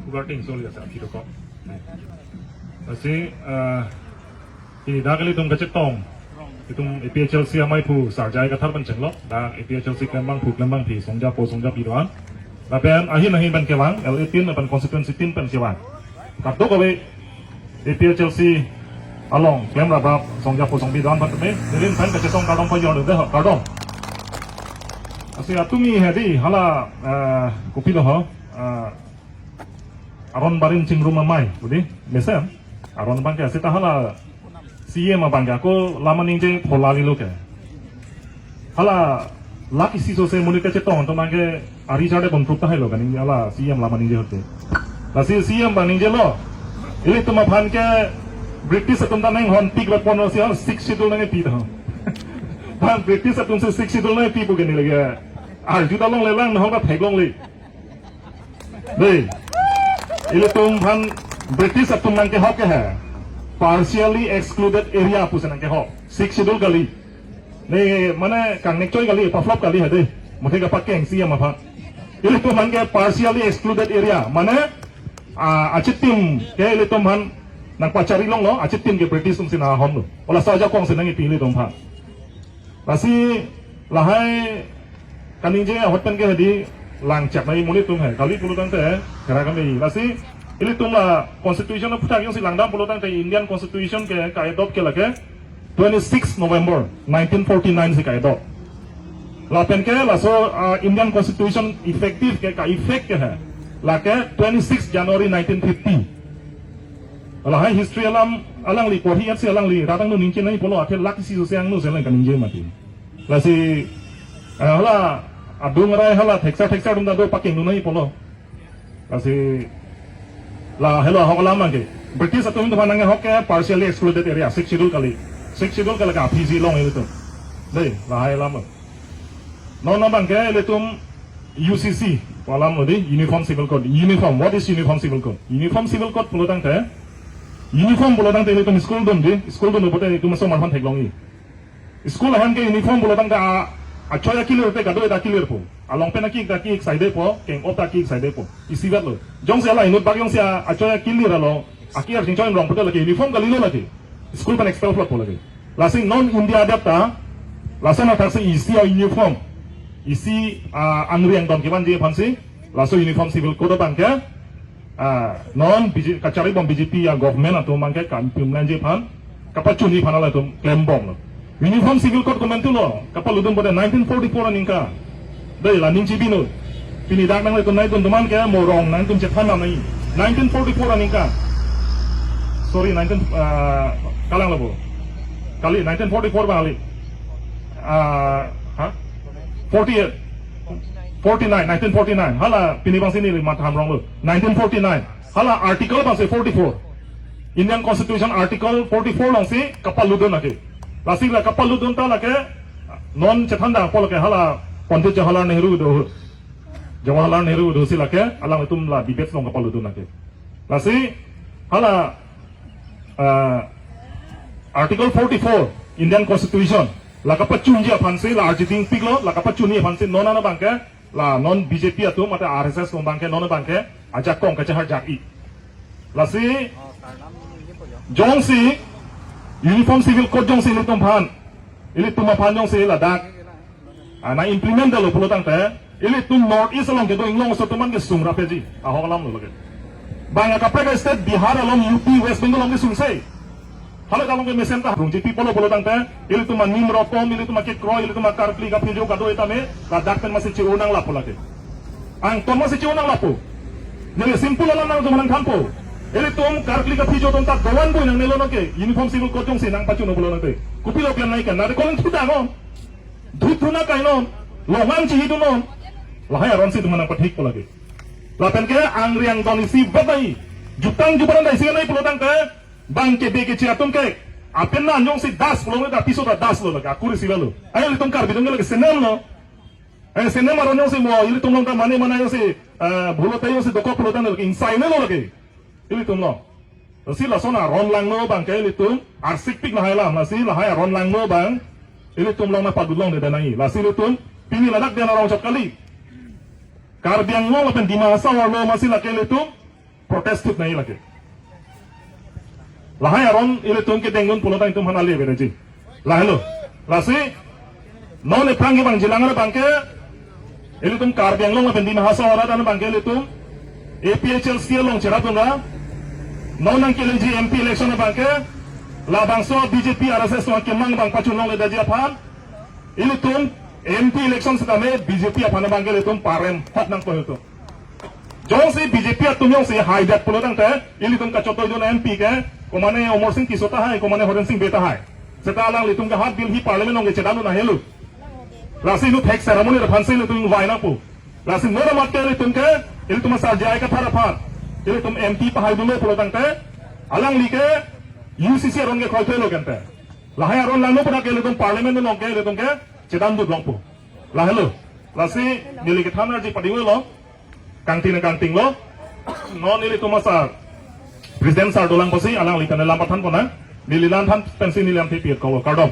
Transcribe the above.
Guarding soalnya sa kilo ko. Kasi ini dah kali tung kacetong. Itong EPHL siya may pu sarjay kathar ban chenglo. Dah EPHL si kembang pu kembang pi songja pidoan. Lapen ahin ban kewang L18 ban konstituensi tin pan kewang. Takdo kawe EPHL si along klem rabab songja pidoan ban teme. Nilin pan kacetong kadong payon deh kadong. Asi atumi hadi hala kupilo ho. Aron barin cing rumah mai, budi, mesem. Aron bangke asita hala CM bangke aku lama ninje polali loke. Hala laki si sose muli kace tong to bangke ari jade bon prupta hai lo kan ini hala CM lama ninje hote. Lasi CM bang ninje lo. Ini tuma bhan ke British atum ta nang hon pik bat pono si hal 6 schedule nang pi to. Bang British atum se 6 schedule nang pi bu geni lagi. Ar juta long lelang no ka thek long li. Dei ini tumhan British atum nang ke hok ke hai partially excluded area pusen nang ke hok 6 schedule kali ne mane kang nek choi kali pa flop kali hade muthe ka pakke engsi ma pha ini tumhan ke partially excluded area mane achitim ke ini tumhan nang pacari long no achitim ke British tum sina hom no ola saja kong senang ipili tumha lasi lahai kaninje hotpen ke hadi langcak nai muli tum hai kali pulutan te kera kami lasi ili tum la constitution of putang yung si langdam pulutan te Indian constitution ke ka adopt ke lake 26 November 1949 si ka adopt lapen ke laso Indian constitution effective ke ka effect ke hai lake 26 January 1950 lahai history alam li pohi at si alang li ratang nu ninche nai polo ate lak si susiang nu selang kaninje mati lasi hala adung rai hala teksa dum da do paking nu nai polo kasi la hello hok lama ke British atum to manang hok ke partially excluded area 6 schedule kali ka PG long itu dei la hai lama no bang ke letum UCC palam odi uniform civil code uniform what is uniform civil code polo tang te uniform polo tang te letum school dum bote itu maso marhan thek longi school han ke uniform polo tang ta achoya kilir te kado eta kilir po along pena ki side po keng opta ki side po isibat lo jong se ala inut bagyong se achoya kilir alo aki ar singchoy rong putel lagi uniform kali lo lagi school pan expel flot po lagi lasing non India adapta lasana taksi isi uniform isi angriang don kiban je pansi laso uniform civil code bangke non kacari bom BJP ya government atau bangke kan pimlan je pan kapachuni panala tum klembong lo uniform civil code komentu lo kapal udun pada 1944 aningka dai la ning chibino pini dak nang le to nai ton duman ke morong nang tum chethan na nai 1944 aningka sorry 19 kalang labo kali 1944 bali 48 49 1949 hala pini bang sini lima tham rong lo 1949 hala article bang se 44 Indian Constitution article 44 lang si kapal udun ake lasing la kapal ludun ta la ke non chethanda pol ke hala Pandit Jawaharlal Nehru do sila ke alang itum la debate long kapal ludun ke lasi hala article 44 Indian Constitution la kapat chunji aphansi la arjiting piglo la kapat chuni aphansi nona na bangke la non BJP atu mate RSS kong bangke nona bangke ajak kong kachahar jaki lasi jongsi uniform civil code jong si litum phan ili tum phan jong si ladak na implement dalo pulutang te ili tum north east along ke do inglong so tuman ke sungra peji ahok lam lo lage banga kapre state Bihar along UP West Bengal along ke sungsei hala kalong ke mesem ta rung jipi pulutang te ili tum nim rotom ili tum ke kro ili tum karpli ka pinjo ka do etame ladak pen masih ciunang lapo lage ang ton masih ciunang lapo jadi simple ala nang tuman kampo ini tum karpli ka pijo tum tak gawan boy nang nelono ke uniform civil code jong sinang pacu no bolon te kupilo plan naikan nare kolon tuta no dhutuna kai no longan chi hidu no lahai aron si tumana pathik ko lage lapen ke angriang donisi batai jutang jubaran dai sinai pulotang ke bangke beke chiatum ke apen na anjong si 10 pulong da piso da 10 lo lage akuri sibalo ayo litum kar bidong lage senam no senem aron si mo ili tum long ka mane mana yo si bhulotai yo si doko pulotang lage insai ne lo lage ili tum no si la sona ron lang no bang ke ili tum arsik pik na hailam la si la hai ron lang no bang ili tum long na padulong de danai la si ili tum pini ladak de na rong chot kali kar biang lo pen di masa war lo masih la ke ili tum protest tut nahi lagi. Lahai aron ile tum ke dengun pulo tang tum hanali bereji. Lahelo. Lasi non eprangi bang jilangan bangke ile tum kar biang long bendi mahasawara dan bangke ile tum APHL still long cerah tunga non ang kile ji MP election bangke la bangso BJP RSS tuan kemang bang pacun long le daji aphan ile tum MP election sedame BJP aphan bangke ile tum parem hot nang poyo tum jong si BJP atum yong si hijack pulo tang te ile tum kacoto jon MP ke komane Omar Singh kisota hai komane Horen Singh beta hai seta alang litung ka hat bil hi parliament ong chedanu na helu lasi nu thek ceremony ra phanse litung vaina pu lasi nora mat ke litung ke il tum sar jai ka thara phan il tum MP pahai dulo pulo tang te alang like UCC ron ke kholte lo kente lahai aron lanu pura ke litung parliament ong ke litung ke chedan du long pu la helu lasi nili ke thana ji padiwe lo kangting lo non nili tum sar Presiden sar dolang posi alang likan dalam patan pona nililan tan pensi nilam tipiet kau kardom